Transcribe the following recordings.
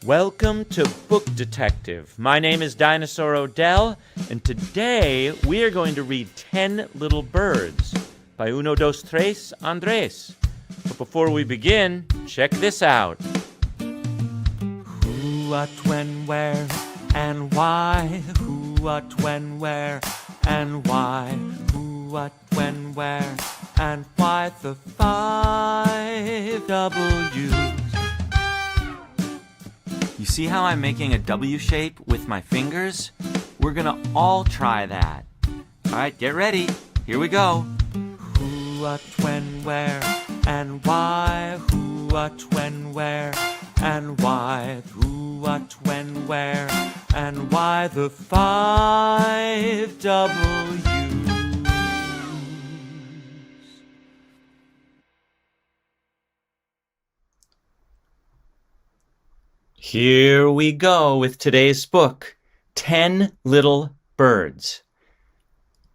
Welcome to Book Detective. My name is Dinosaur O'Dell, and today we are going to read 10 Little Birds by Uno, Dos, Tres, Andres. But before we begin, check this out. Who, what, when, where, and why? Who, what, when, where, and why? Who, what, when, where, and why? The 5 W's. You see how I'm making a W shape with my fingers? We're gonna all try that. All right, get ready. Here we go. Who, what, when, where, and why? Who, what, when, where, and why? Who, what, when, where, and why? The 5 W's. Here we go with today's book, 10 Little Birds.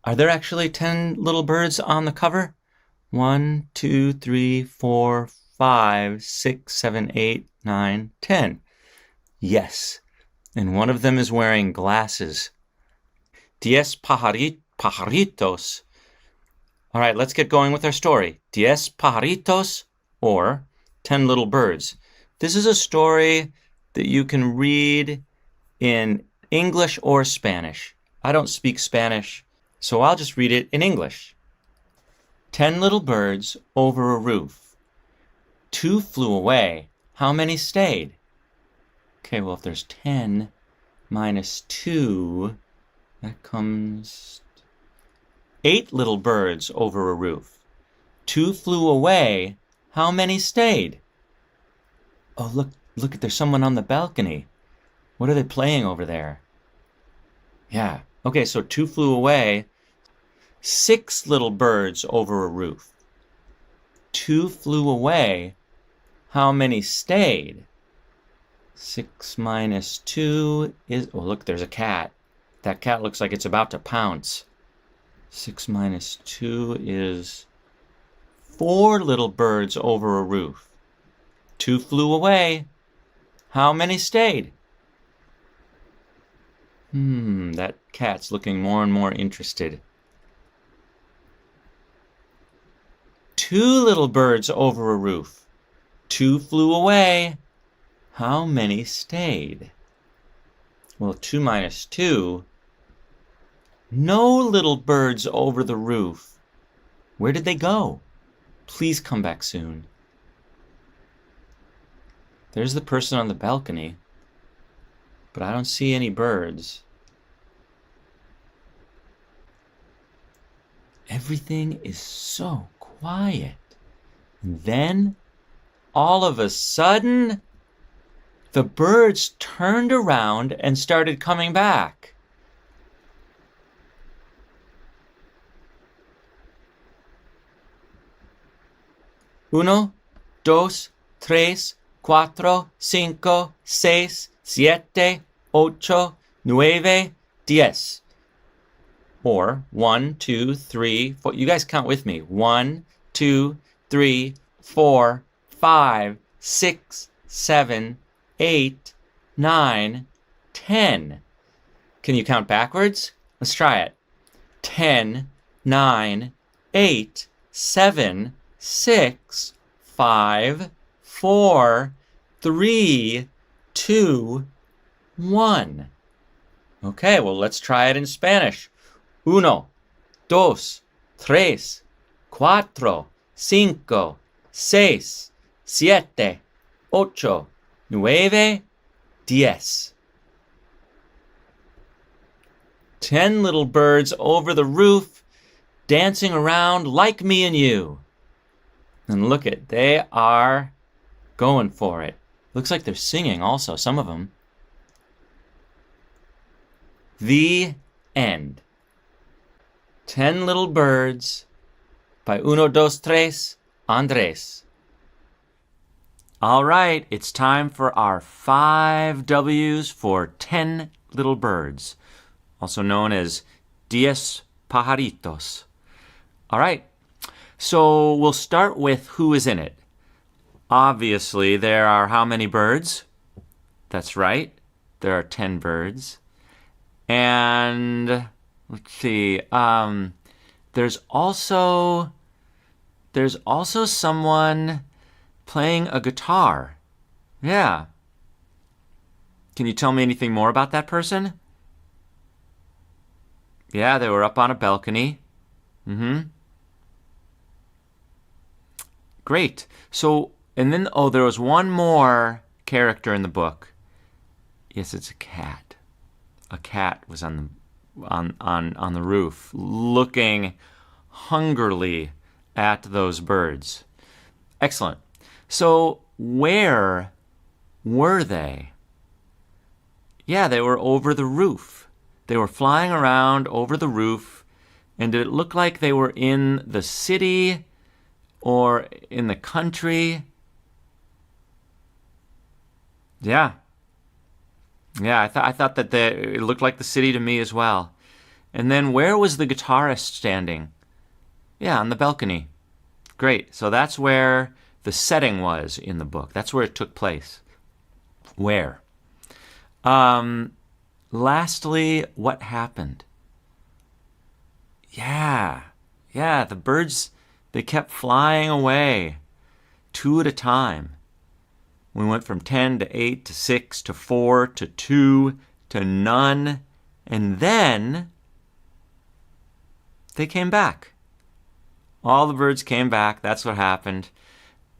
Are there actually 10 little birds on the cover? 1, 2, 3, 4, 5, 6, 7, 8, 9, 10. Yes, and one of them is wearing glasses. Diez Pajaritos. All right, let's get going with our story. Diez Pajaritos, or 10 Little Birds. This is a story that you can read in English or Spanish. I don't speak Spanish, so I'll just read it in English. 10 little birds over a roof. 2 flew away. How many stayed? Okay, well, if there's 10 minus 2, that comes 8 little birds over a roof. 2 flew away. How many stayed? Oh, look, there's someone on the balcony. What are they playing over there? Yeah. Okay, so 2 flew away. 6 little birds over a roof. 2 flew away. How many stayed? 6 minus 2 is... Oh, look, there's a cat. That cat looks like it's about to pounce. 6 minus 2 is 4 little birds over a roof. 2 flew away. How many stayed? That cat's looking more and more interested. 2 little birds over a roof. 2 flew away. How many stayed? Well, 2 minus 2. No little birds over the roof. Where did they go? Please come back soon. There's the person on the balcony, but I don't see any birds. Everything is so quiet. And then, all of a sudden, the birds turned around and started coming back. Uno, dos, tres, 4, 5, 6, 7, 8, 9, 10. Or 1, 2, 3, 4. You guys count with me. 1, 2, 3, 4, 5, 6, 7, 8, 9, 10. Can you count backwards? Let's try it. 10, 9, 8, 7, 6, 5, 4, 3, 2, 1. Okay, well, let's try it in Spanish. 1, 2, 3, 4, 5, 6, 7, 8, 9, 10. 10 little birds over the roof, dancing around like me and you. And look it, they are going for it. Looks like they're singing also, some of them. The end. 10 Little Birds by Uno, Dos, Tres, Andres. All right, it's time for our 5 W's for 10 Little Birds, also known as Diez Pajaritos. All right, so we'll start with who is in it. Obviously, there are how many birds? That's right. There are 10 birds. And let's see. There's also someone playing a guitar. Yeah. Can you tell me anything more about that person? Yeah, they were up on a balcony. Great. So, and then, there was one more character in the book. Yes, it's a cat. A cat was on the roof, looking hungrily at those birds. Excellent. So, where were they? Yeah, they were over the roof. They were flying around over the roof, and did it look like they were in the city or in the country? Yeah. Yeah, I thought that it looked like the city to me as well. And then where was the guitarist standing? Yeah, on the balcony. Great. So that's where the setting was in the book. That's where it took place. Where? Lastly, what happened? Yeah, the birds, they kept flying away, 2 at a time. We went from 10 to 8 to 6 to 4 to 2 to none, and then they came back. All the birds came back. That's what happened.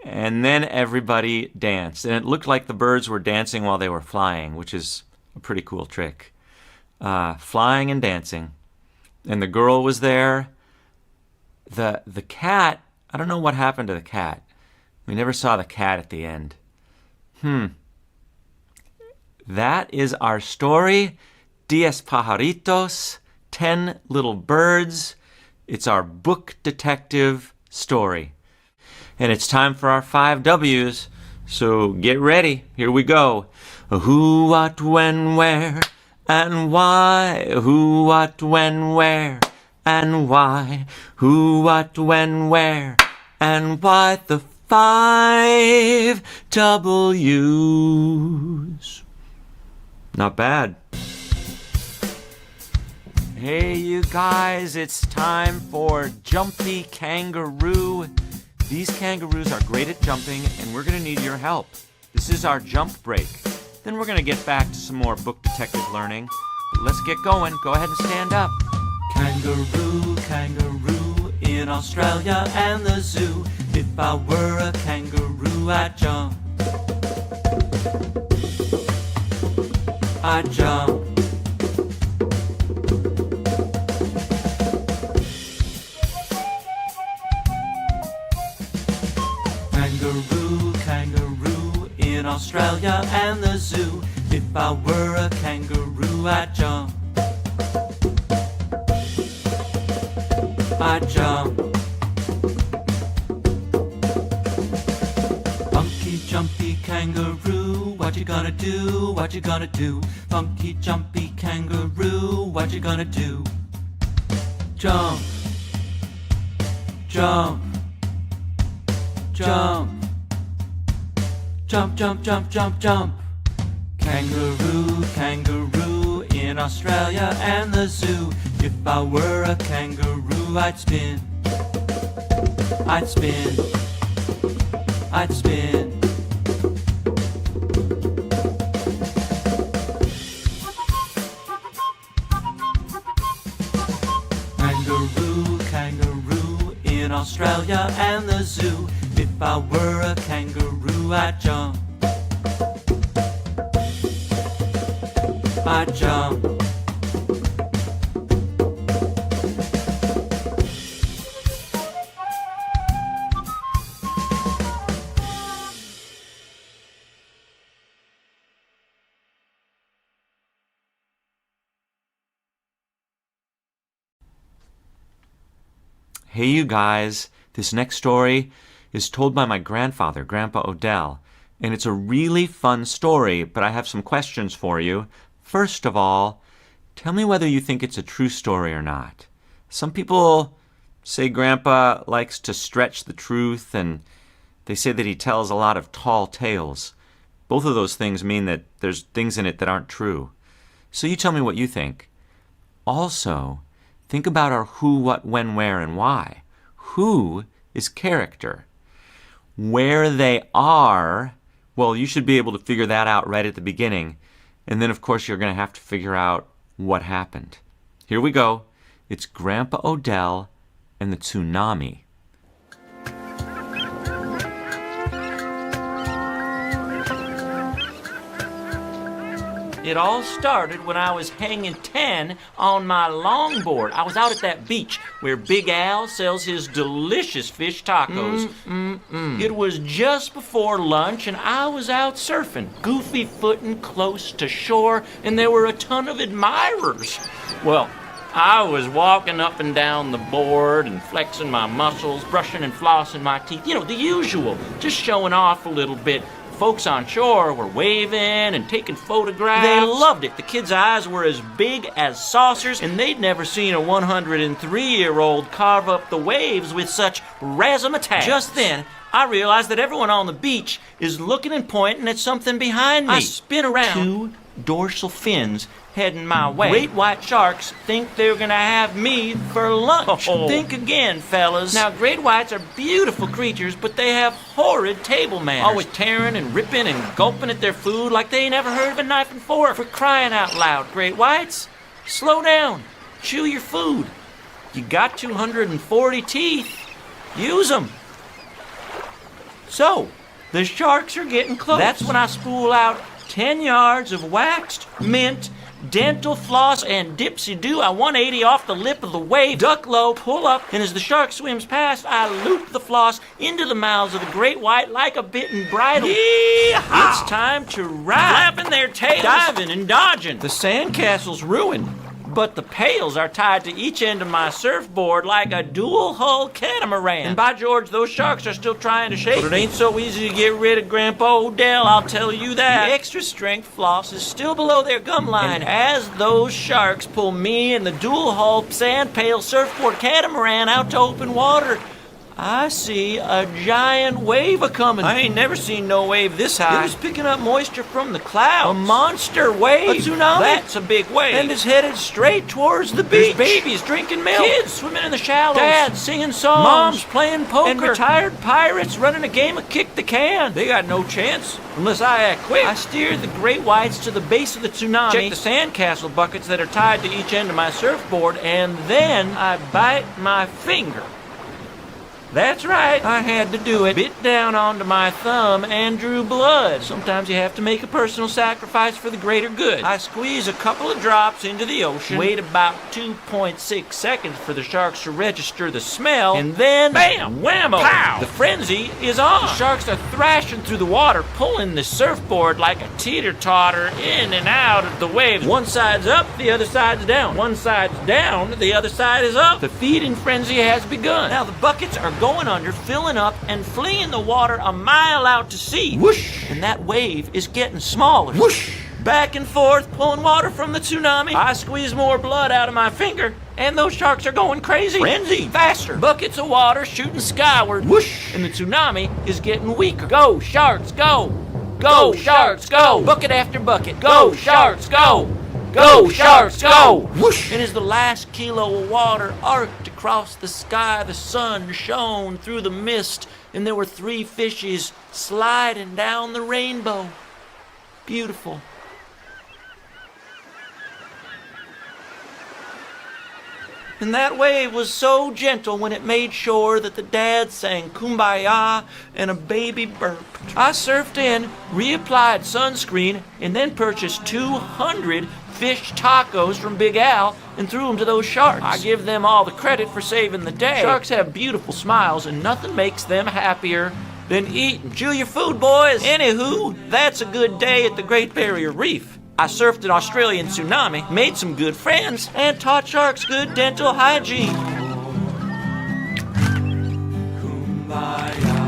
And then everybody danced. And it looked like the birds were dancing while they were flying, which is a pretty cool trick. Flying and dancing. And the girl was there. The cat, I don't know what happened to the cat. We never saw the cat at the end. That is our story. Diez Pajaritos, 10 Little Birds. It's our book detective story. And it's time for our 5 W's. So get ready. Here we go. Who, what, when, where, and why? Who, what, when, where, and why? Who, what, when, where, and why? The 5 W's. Not bad. Hey, you guys, it's time for Jumpy Kangaroo. These kangaroos are great at jumping, and we're going to need your help. This is our jump break. Then we're going to get back to some more book detective learning. But let's get going. Go ahead and stand up. Kangaroo, kangaroo, in Australia and the zoo. If I were a kangaroo, I'd jump. I'd jump. Kangaroo, kangaroo, in Australia and the zoo. If I were a kangaroo, I'd jump. I'd jump. Funky, jumpy kangaroo, what you gonna do? What you gonna do? Funky, jumpy kangaroo, what you gonna do? Jump. Jump. Jump. Jump, jump, jump, jump, jump. Kangaroo, kangaroo, in Australia and the zoo. If I were a kangaroo, I'd spin. I'd spin. I'd spin. Kangaroo, kangaroo, in Australia and the zoo. If I were a kangaroo, I'd jump. I'd jump. Hey, you guys, this next story is told by my grandfather, Grandpa O'Dell, and it's a really fun story, but I have some questions for you. First of all, tell me whether you think it's a true story or not. Some people say Grandpa likes to stretch the truth, and they say that he tells a lot of tall tales. Both of those things mean that there's things in it that aren't true. So you tell me what you think. Also, think about our who, what, when, where, and why. Who is character. Where they are, well, you should be able to figure that out right at the beginning. And then, of course, you're going to have to figure out what happened. Here we go. It's Grandpa O'Dell and the tsunami. It all started when I was hanging 10 on my longboard. I was out at that beach where Big Al sells his delicious fish tacos. It was just before lunch and I was out surfing, goofy footing close to shore, and there were a ton of admirers. Well, I was walking up and down the board and flexing my muscles, brushing and flossing my teeth. You know, the usual, just showing off a little bit. Folks on shore were waving and taking photographs. They loved it. The kids' eyes were as big as saucers, and they'd never seen a 103-year-old carve up the waves with such razzmatazz. Just then, I realized that everyone on the beach is looking and pointing at something behind me. I spin around. 2 dorsal fins heading my way. Great white sharks think they're gonna have me for lunch. Think again, fellas. Now, great whites are beautiful creatures, but they have horrid table manners. Always tearing and ripping and gulping at their food like they never heard of a knife and fork. For crying out loud, great whites, slow down. Chew your food. You got 240 teeth. Use them. So, the sharks are getting close. That's when I spool out 10 yards of waxed mint, dental floss, and dipsy-do. I 180 off the lip of the wave, duck low, pull up, and as the shark swims past, I loop the floss into the mouths of the great white like a bitten bridle. Yee-haw! It's time to ride. Flapping their tails, diving and dodging. The sandcastle's ruined, but the pails are tied to each end of my surfboard like a dual-hull catamaran. And by George, those sharks are still trying to shake. But it ain't so easy to get rid of Grandpa O'Dell, I'll tell you that. The extra-strength floss is still below their gum line. And as those sharks pull me and the dual-hull sand pail surfboard catamaran out to open water, I see a giant wave a-coming. I ain't never seen no wave this high. It was picking up moisture from the clouds. A monster wave. A tsunami? That's a big wave. And it's headed straight towards the beach. There's babies drinking milk. Kids swimming in the shallows. Dads singing songs. Moms playing poker. And retired pirates running a game of kick the can. They got no chance unless I act quick. I steer the great whites to the base of the tsunami. Check the sandcastle buckets that are tied to each end of my surfboard. And then I bite my finger. That's right, I had to do it. Bit down onto my thumb and drew blood. Sometimes you have to make a personal sacrifice for the greater good. I squeeze a couple of drops into the ocean, wait about 2.6 seconds for the sharks to register the smell, and then, bam, whammo, pow! The frenzy is on. The sharks are thrashing through the water, pulling the surfboard like a teeter-totter in and out of the waves. One side's up, the other side's down. One side's down, the other side is up. The feeding frenzy has begun. Now the buckets are going under, filling up, and fleeing the water a mile out to sea. Whoosh! And that wave is getting smaller. Whoosh! Back and forth, pulling water from the tsunami. I squeeze more blood out of my finger, and those sharks are going crazy. Frenzy! Faster! Buckets of water shooting skyward. Whoosh! And the tsunami is getting weaker. Go, sharks, go! Go, sharks, go! Bucket after bucket. Go, sharks, go! Go, sharks, go! Whoosh! And as the last kilo of water arced across the sky, the sun shone through the mist, and there were 3 fishes sliding down the rainbow. Beautiful. And that wave was so gentle when it made sure that the dad sang Kumbaya and a baby burped. I surfed in, reapplied sunscreen, and then purchased 200 fish tacos from Big Al and threw them to those sharks. I give them all the credit for saving the day. Sharks have beautiful smiles, and nothing makes them happier than eating. Chew your food, boys. Anywho, that's a good day at the Great Barrier Reef. I surfed an Australian tsunami, made some good friends, and taught sharks good dental hygiene. Kumbaya.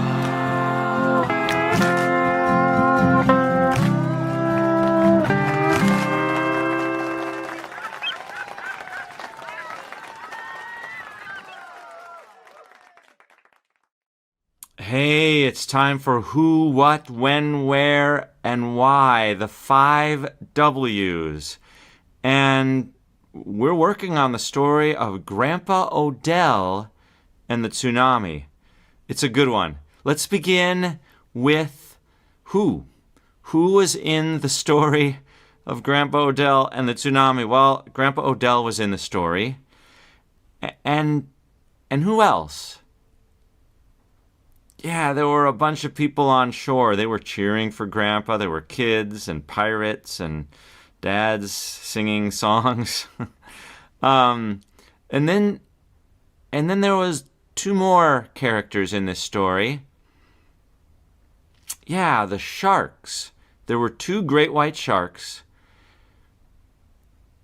Hey, it's time for who, what, when, where, and why, the 5 W's. And we're working on the story of Grandpa O'Dell and the tsunami. It's a good one. Let's begin with who? Who was in the story of Grandpa O'Dell and the tsunami? Well, Grandpa O'Dell was in the story. And who else? Yeah, there were a bunch of people on shore. They were cheering for Grandpa. There were kids and pirates and dads singing songs. And then there was 2 more characters in this story. Yeah, the sharks. There were 2 great white sharks.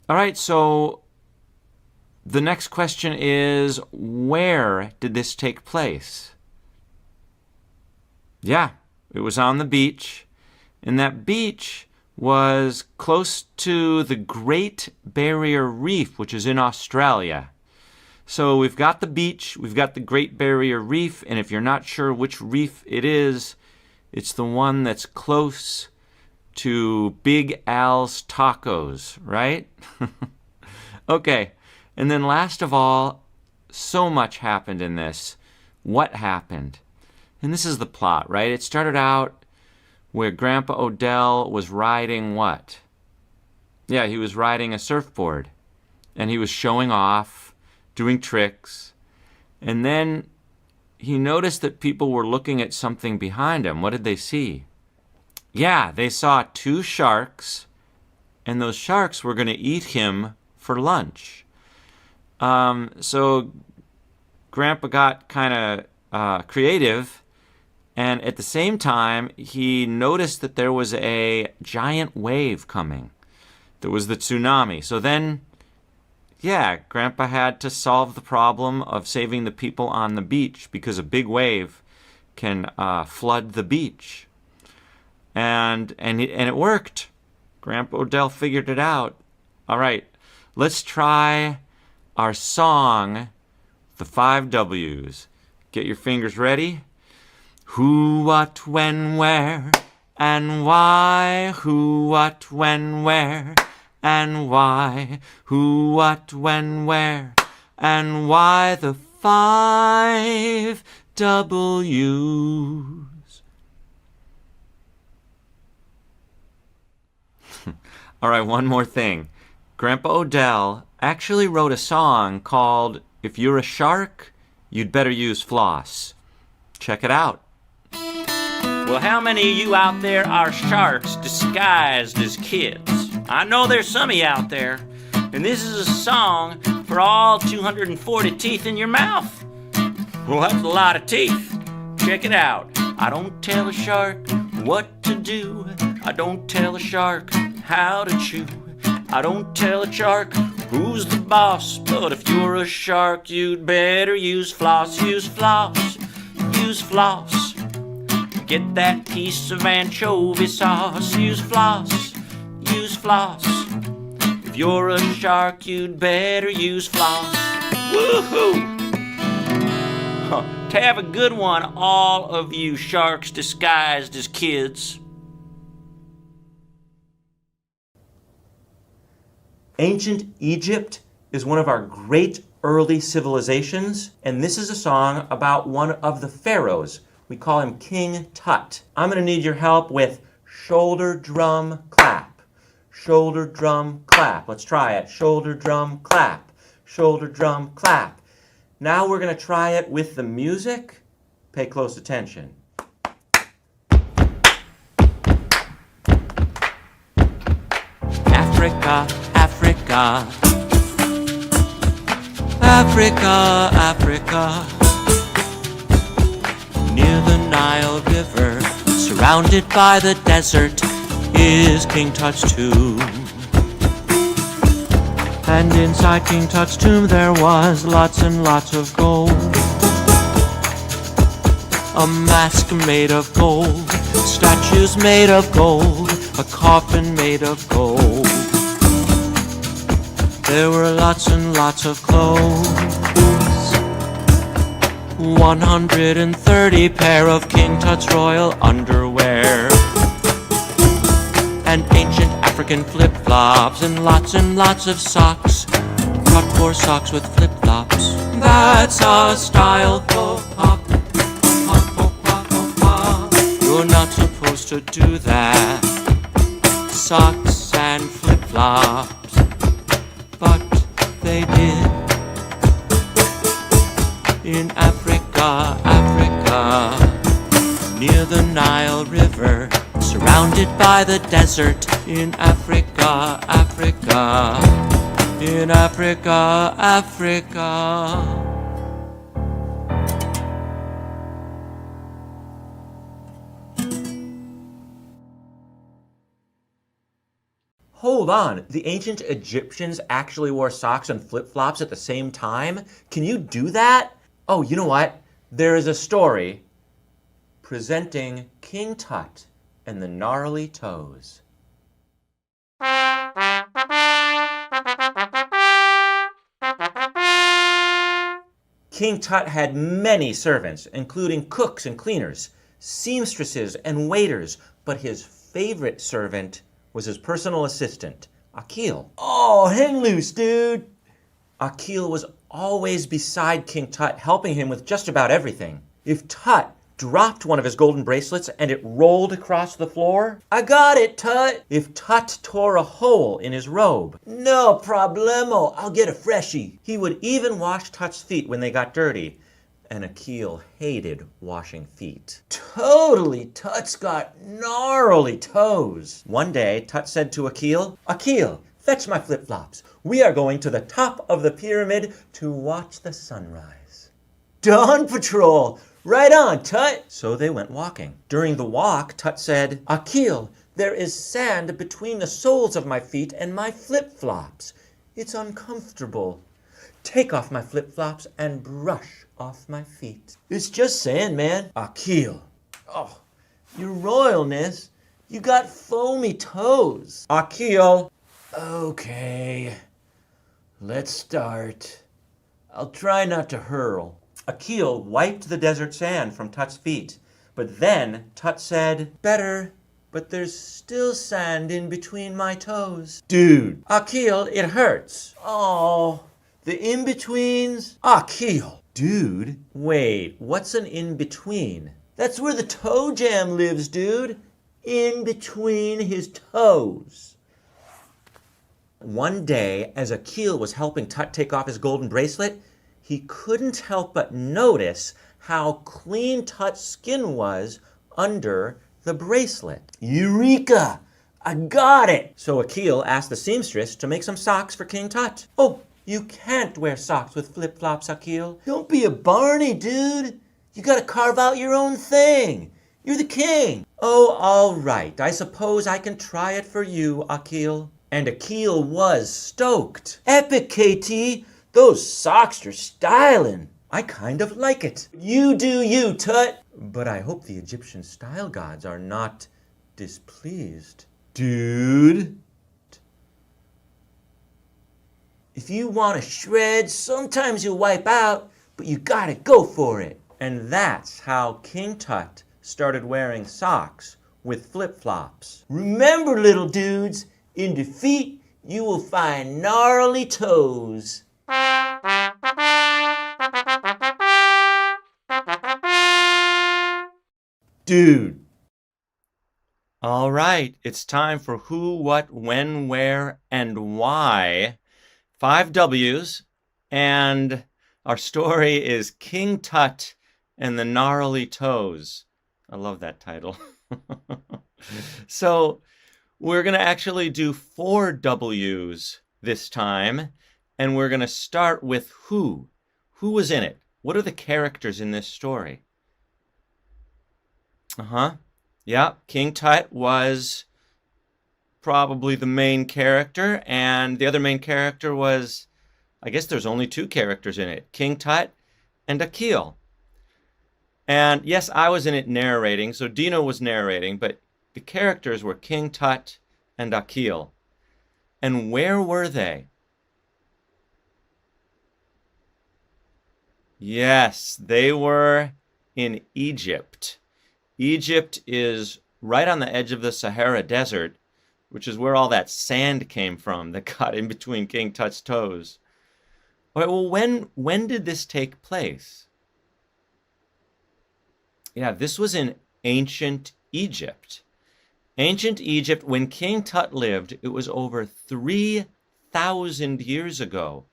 All right, so the next question is, where did this take place? Yeah, it was on the beach. And that beach was close to the Great Barrier Reef, which is in Australia. So we've got the beach, we've got the Great Barrier Reef, and if you're not sure which reef it is, it's the one that's close to Big Al's Tacos, right? Okay, and then last of all, so much happened in this. What happened? And this is the plot, right? It started out where Grandpa O'Dell was riding what? Yeah, he was riding a surfboard. And he was showing off, doing tricks. And then he noticed that people were looking at something behind him. What did they see? Yeah, they saw 2 sharks. And those sharks were going to eat him for lunch. So Grandpa got kind of creative. And at the same time, he noticed that there was a giant wave coming. There was the tsunami. So then, yeah, Grandpa had to solve the problem of saving the people on the beach because a big wave can flood the beach. And it worked. Grandpa O'Dell figured it out. All right, let's try our song, the 5 W's. Get your fingers ready. Who, what, when, where, and why? Who, what, when, where, and why? Who, what, when, where, and why? The 5 W's. All right, one more thing. Grandpa O'Dell actually wrote a song called If You're a Shark, You'd Better Use Floss. Check it out. Well, how many of you out there are sharks disguised as kids? I know there's some of you out there. And this is a song for all 240 teeth in your mouth. Well, that's a lot of teeth. Check it out. I don't tell a shark what to do. I don't tell a shark how to chew. I don't tell a shark who's the boss. But if you're a shark, you'd better use floss. Use floss. Use floss. Get that piece of anchovy sauce. Use floss. Use floss. If you're a shark, you'd better use floss. Woohoo! To have a good one, all of you sharks disguised as kids. Ancient Egypt is one of our great early civilizations, and this is a song about one of the pharaohs. We call him King Tut. I'm going to need your help with shoulder drum clap. Shoulder drum clap. Let's try it. Shoulder drum clap. Shoulder drum clap. Now we're going to try it with the music. Pay close attention. Africa, Africa. Africa, Africa. Near the Nile River, surrounded by the desert, is King Tut's tomb. And inside King Tut's tomb there was lots and lots of gold. A mask made of gold, statues made of gold, a coffin made of gold. There were lots and lots of clothes. 130 pair of King Tut's royal underwear. and ancient African flip-flops, and lots of socks. Tut wore socks with flip-flops. That's a style faux pas. You're not supposed to do that. Socks and flip-flops, but they did. In Africa, near the Nile River, surrounded by the desert. In Africa, in Africa. Hold on, the ancient Egyptians actually wore socks and flip-flops at the same time? Can you do that? Oh, you know what? There is a story presenting King Tut and the gnarly toes. King Tut had many servants, including cooks and cleaners, seamstresses and waiters, but his favorite servant was his personal assistant, Akil. Oh, hang loose, dude! Akil was always beside King Tut, helping him with just about everything. If Tut dropped one of his golden bracelets and it rolled across the floor, I got it, Tut! If Tut tore a hole in his robe, no problemo, I'll get a freshie. He would even wash Tut's feet when they got dirty. And Akil hated washing feet. Totally, Tut's got gnarly toes. One day, Tut said to Akil, Akil, fetch my flip-flops. We are going to the top of the pyramid to watch the sunrise. Dawn patrol! Right on, Tut! So they went walking. During the walk, Tut said, Akil, there is sand between the soles of my feet and my flip-flops. It's uncomfortable. Take off my flip-flops and brush off my feet. It's just sand, man. Akil. Oh, your royalness. You got foamy toes. Akil. Okay. Let's start. I'll try not to hurl. Akil wiped the desert sand from Tut's feet. But then Tut said, Better, but there's still sand in between my toes. Dude. Akil, it hurts. Oh, the in-betweens? Akil. Dude, wait, what's an in-between? That's where the toe jam lives, dude. In between his toes. One day, as Akil was helping Tut take off his golden bracelet, he couldn't help but notice how clean Tut's skin was under the bracelet. Eureka! I got it! So Akil asked the seamstress to make some socks for King Tut. Oh, you can't wear socks with flip-flops, Akil. Don't be a Barney, dude. You gotta carve out your own thing. You're the king. Oh, all right. I suppose I can try it for you, Akil. And Akil was stoked. Epic, KT. Those socks are styling. I kind of like it. You do you, Tut. But I hope the Egyptian style gods are not displeased. Dude. If you want to shred, sometimes you'll wipe out, but you gotta go for it. And that's how King Tut started wearing socks with flip-flops. Remember, little dudes, in defeat, you will find gnarly toes. Dude. All right, it's time for who, what, when, where, and why. 5 W's, and our story is King Tut and the Gnarly Toes. I love that title. So we're going to actually do 4 W's this time, and we're going to start with who. Who was in it? What are the characters in this story? Yeah, King Tut was probably the main character, and the other main character was, I guess there's only 2 characters in it, King Tut and Akil. And yes, I was in it narrating, so Dino was narrating, but the characters were King Tut and Akil. And where were they? Yes, they were in Egypt. Egypt is right on the edge of the Sahara Desert, which is where all that sand came from that got in between King Tut's toes. All right, well, when did this take place? Yeah, this was in ancient Egypt. Ancient Egypt, when King Tut lived, it was over 3,000 years ago.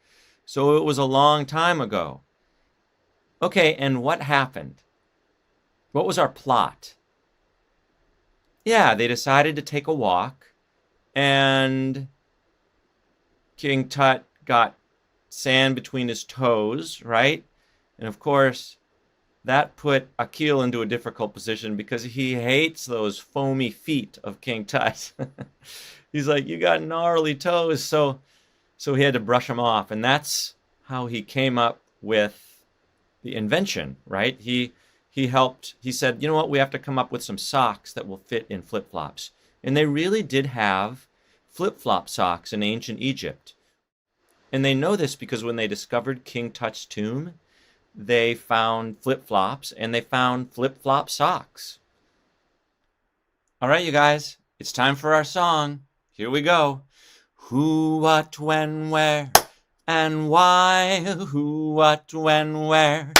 So it was a long time ago. Okay, and what happened? What was our plot? Yeah, they decided to take a walk, and King Tut got sand between his toes, right? And of course, that put Akil into a difficult position because he hates those foamy feet of King Tut. He's like, you got gnarly toes, so he had to brush them off, and that's how he came up with the invention, right? He said, you know what, we have to come up with some socks that will fit in flip-flops. And they really did have flip-flop socks in ancient Egypt. And they know this because when they discovered King Tut's tomb, they found flip-flops and they found flip-flop socks. All right, you guys, it's time for our song. Here we go. Who, what, when, where, and why? Who, what, when, where,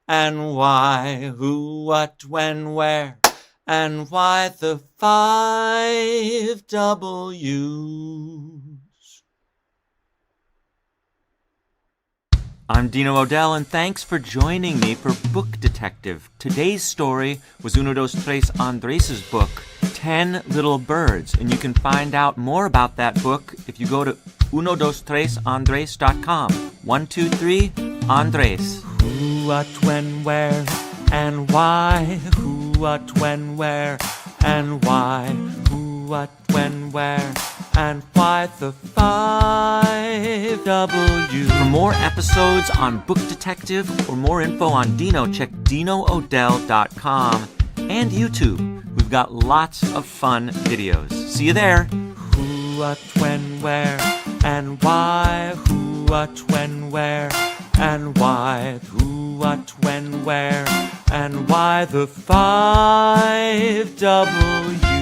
and why? Who, what, when, where, and why the 5 W's? I'm Dino O'Dell, and thanks for joining me for Book Detective. Today's story was Uno Dos Tres Andres' book, 10 Little Birds, and you can find out more about that book if you go to unodostresandres.com. 123 Andres. Who, what, when, where, and why? Who, what, when, where, and why? Who, what, when, where, and why the 5 W's? For more episodes on Book Detective or more info on Dino, check DinoO'Dell.com and YouTube. We've got lots of fun videos. See you there. Who, what, when, where, and why? Who, what, when, where, and why? Who, what, when, where, and why the 5 W's?